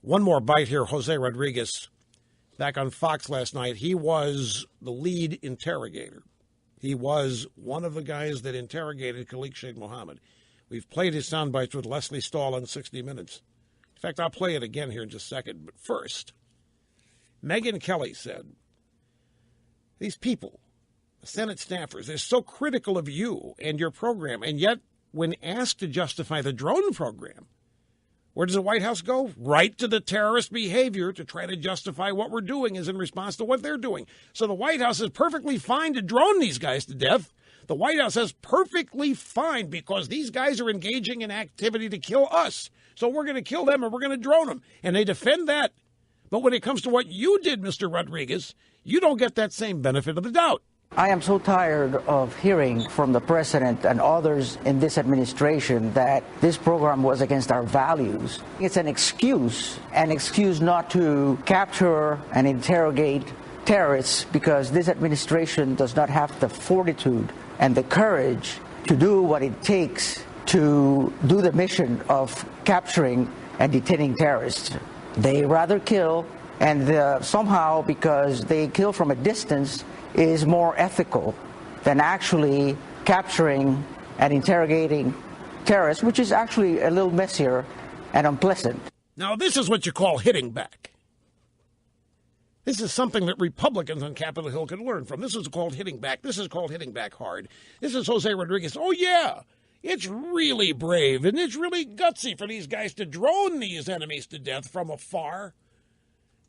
One more bite here. Jose Rodriguez, back on Fox last night. He was the lead interrogator. He was one of the guys that interrogated Khalid Sheikh Mohammed. We've played his sound bites with Leslie Stahl on 60 Minutes. In fact, I'll play it again here in just a second. But first, Megyn Kelly said, these people, the Senate staffers, they're so critical of you and your program, and yet when asked to justify the drone program, where does the White House go? Right to the terrorist behavior to try to justify what we're doing is in response to what they're doing. So the White House is perfectly fine to drone these guys to death. The White House is perfectly fine because these guys are engaging in activity to kill us. So we're going to kill them and we're going to drone them. And they defend that. But when it comes to what you did, Mr. Rodriguez, you don't get that same benefit of the doubt. I am so tired of hearing from the president and others in this administration that this program was against our values. It's an excuse not to capture and interrogate terrorists because this administration does not have the fortitude and the courage to do what it takes to do the mission of capturing and detaining terrorists. They rather kill, and somehow because they kill from a distance is more ethical than actually capturing and interrogating terrorists, which is actually a little messier and unpleasant. Now, this is what you call hitting back. This is something that Republicans on Capitol Hill can learn from. This is called hitting back. This is called hitting back hard. This is Jose Rodriguez. Oh, yeah, it's really brave and it's really gutsy for these guys to drone these enemies to death from afar.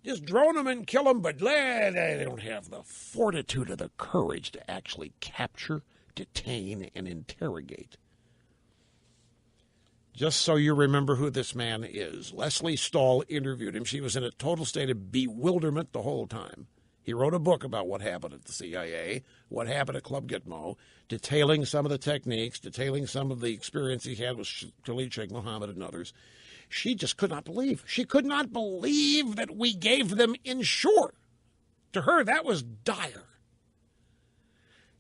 Just drone them and kill them, but they don't have the fortitude or the courage to actually capture, detain, and interrogate. Just so you remember who this man is, Leslie Stahl interviewed him. She was in a total state of bewilderment the whole time. He wrote a book about what happened at the CIA, what happened at Club Gitmo, detailing some of the techniques, detailing some of the experience he had with Khalid Sheikh Mohammed and others. She just could not believe. She could not believe that we gave them Ensure. To her, that was dire.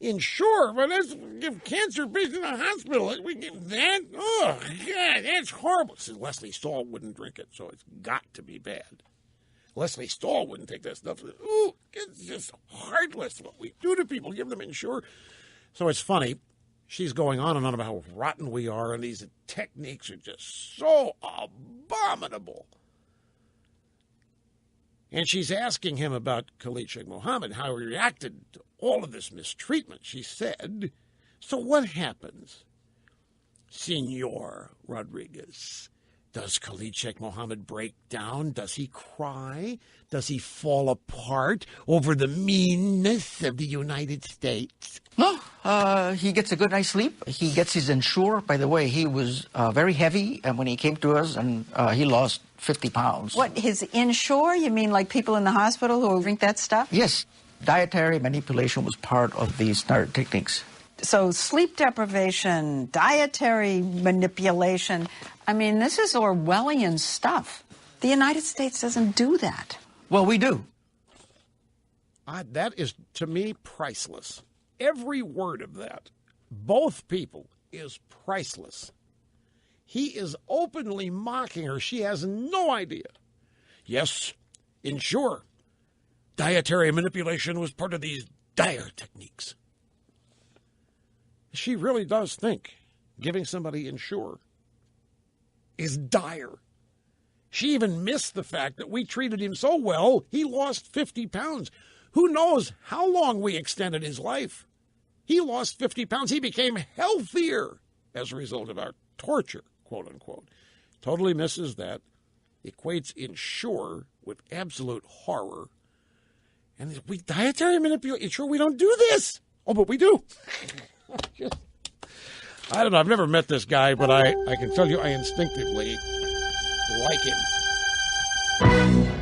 Ensure? Well, let's give cancer patients in the hospital. We give that? Oh, God, that's horrible. Said Leslie Stahl wouldn't drink it, so it's got to be bad. Leslie Stahl wouldn't take that stuff. Ooh, it's just heartless what we do to people, give them Ensure. So it's funny. She's going on and on about how rotten we are, and these techniques are just so abominable. And she's asking him about Khalid Sheikh Mohammed, how he reacted to all of this mistreatment. She said, so what happens, Senor Rodriguez? Does Khalid Sheikh Mohammed break down? Does he cry? Does he fall apart over the meanness of the United States? No, he gets a good night's sleep. He gets his Ensure. By the way, he was very heavy when he came to us, and he lost 50 pounds. What, his Ensure? You mean like people in the hospital who drink that stuff? Yes. Dietary manipulation was part of these techniques. So sleep deprivation, dietary manipulation, I mean, this is Orwellian stuff. The United States doesn't do that. Well, we do. That is, to me, priceless. Every word of that, both people, is priceless. He is openly mocking her. She has no idea. Yes, Ensure. Dietary manipulation was part of these dire techniques. She really does think giving somebody Ensure is dire. She even missed the fact that we treated him so well, he lost 50 pounds. Who knows how long we extended his life? He lost 50 pounds. He became healthier as a result of our torture, quote unquote. Totally misses that. Equates Ensure with absolute horror. And we dietary manipulate. Ensure we don't do this. Oh, but we do. I don't know. I've never met this guy, but I can tell you I instinctively like him.